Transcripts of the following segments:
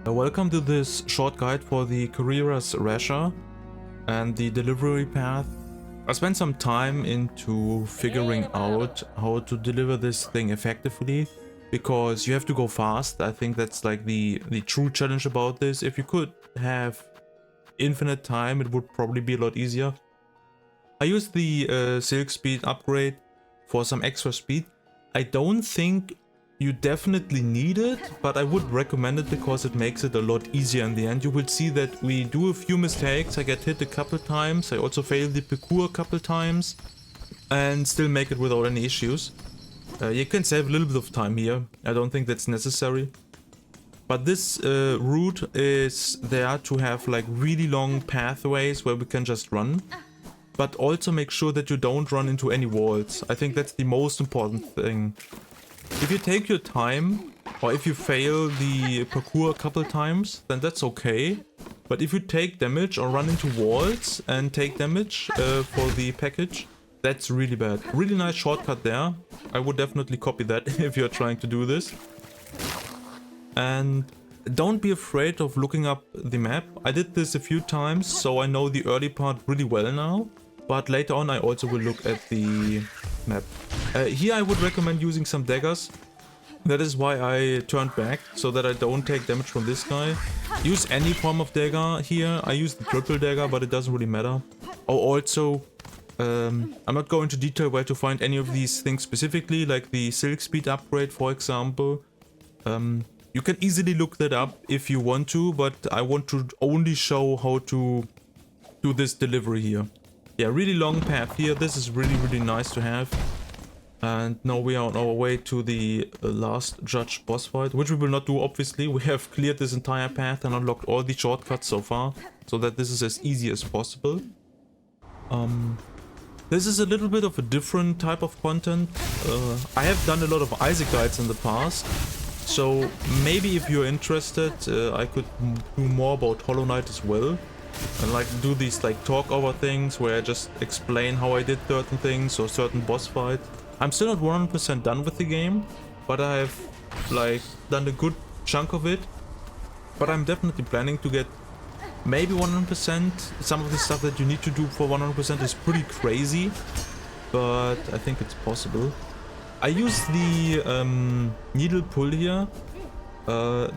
Welcome to this short guide for the Courier's Rasher and the delivery path. I spent some time into figuring out how to deliver this thing effectively, because you have to go fast. I think that's like the true challenge about this. If you could have infinite time, it would probably be a lot easier. I used the Silk speed upgrade for some extra speed. I don't think you definitely need it, but I would recommend it because it makes it a lot easier in the end. You will see that we do a few mistakes. I get hit a couple times. I also fail the parkour a couple times and still make it without any issues. You can save a little bit of time here. I don't think that's necessary. But this route is there to have like really long pathways where we can just run. But also make sure that you don't run into any walls. I think that's the most important thing. If you take your time, or if you fail the parkour a couple times, then that's okay. But if you take damage or run into walls and take damage for the package, that's really bad. Really nice shortcut there. I would definitely copy that if you're trying to do this. And don't be afraid of looking up the map. I did this a few times, so I know the early part really well now. But later on I also will look at the map. Here I would recommend using some daggers. That is why I turned back, so that I don't take damage from this guy. Use any form of dagger here. I use the triple dagger, but it doesn't really matter. Oh, also, I'm not going into detail where to find any of these things specifically, like the Silk speed upgrade, for example. You can easily look that up if you want to, but I want to only show how to do this delivery here. Yeah, really long path here. This is really nice to have. And now we are on our way to the last judge boss fight, which we will not do obviously. We have cleared this entire path and unlocked all the shortcuts so far, so that this is as easy as possible. This is a little bit of a different type of content. I have done a lot of Isaac guides in the past, so maybe if you're interested, I could do more about Hollow Knight as well. And like do these like talk over things where I just explain how I did certain things or certain boss fight. I'm still not 100% done with the game, but I have like done a good chunk of it. But I'm definitely planning to get maybe 100%. Some of the stuff that you need to do for 100% is pretty crazy, but I think it's possible. I use the needle pull here.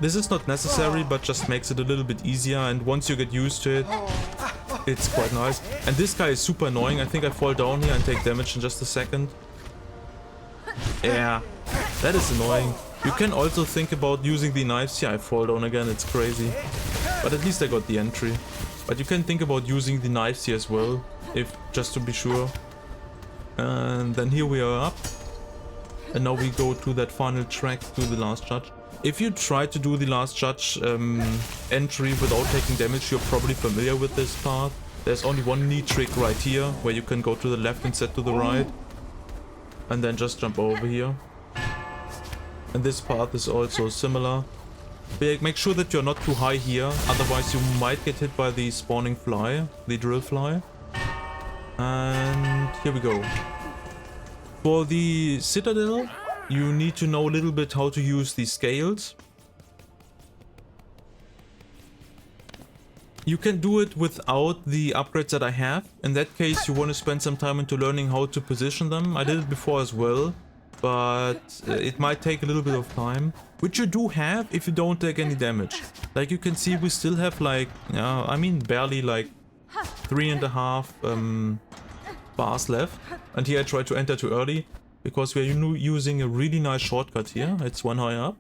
This is not necessary, but just makes it a little bit easier, and once you get used to it, it's quite nice. And this guy is super annoying. I think I fall down here and take damage in just a second. Yeah, that is annoying. You can also think about using the knives here. I fall down again, it's crazy. But at least I got the entry. But you can think about using the knives here as well, if just to be sure. And then here we are up. And now we go to that final track to the last judge. If you try to do the last judge entry without taking damage, you're probably familiar with this part. There's only one neat trick right here, where you can go to the left instead to the right. And then just jump over here. And this path is also similar. But make sure that you're not too high here, otherwise you might get hit by the spawning fly, the drill fly. And here we go. For the Citadel, you need to know a little bit how to use the scales. You can do it without the upgrades that I have. In that case, you want to spend some time into learning how to position them. I did it before as well, but it might take a little bit of time. Which you do have if you don't take any damage. Like you can see, we still have like, I mean barely like 3.5 bars left. And here I tried to enter too early, because we are using a really nice shortcut here. It's one high up.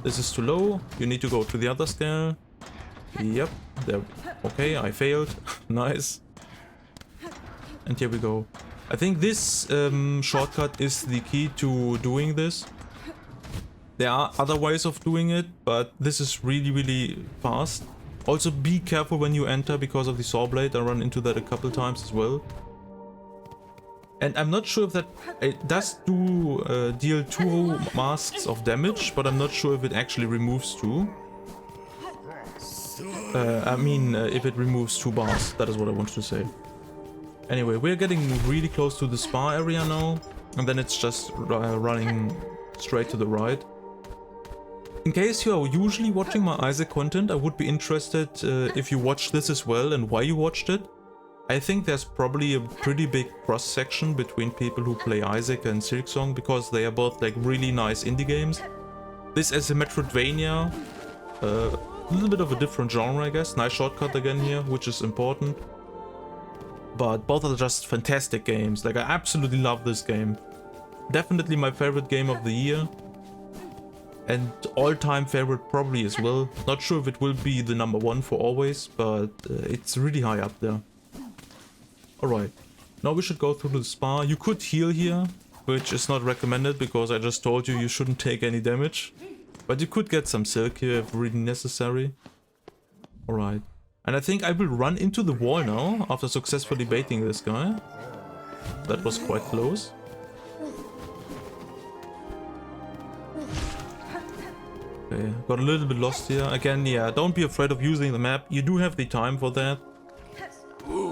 This is too low. You need to go to the other scale. Yep. There. Okay, I failed. Nice. And here we go. I think this shortcut is the key to doing this. There are other ways of doing it, but this is really fast. Also be careful when you enter because of the saw blade. I run into that a couple times as well. And I'm not sure if that... It does do deal 2 masks of damage, but I'm not sure if it actually removes 2. I mean, if it removes 2 bars, that is what I wanted to say. Anyway, we're getting really close to the spa area now, and then it's just running straight to the right. In case you are usually watching my Isaac content, I would be interested if you watch this as well and why you watched it. I think there's probably a pretty big cross-section between people who play Isaac and Silksong because they are both like really nice indie games. This is a Metroidvania, a little bit of a different genre I guess. Nice shortcut again here, which is important. But both are just fantastic games, like I absolutely love this game. Definitely my favorite game of the year. And all-time favorite probably as well. Not sure if it will be the #1 for always, but it's really high up there. Alright, now we should go through the spa. You could heal here, which is not recommended because I just told you you shouldn't take any damage. But you could get some silk here if really necessary. Alright, and I think I will run into the wall now after successfully baiting this guy. That was quite close. Okay, got a little bit lost here. Again, yeah, don't be afraid of using the map. You do have the time for that.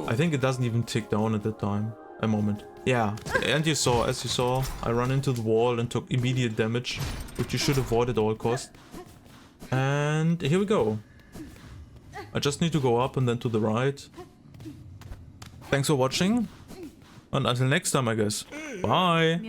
I think it doesn't even tick down at that time. A moment. Yeah, and as you saw, I ran into the wall and took immediate damage, which you should avoid at all costs. And here we go. I just need to go up and then to the right. Thanks for watching. And until next time, I guess. Bye.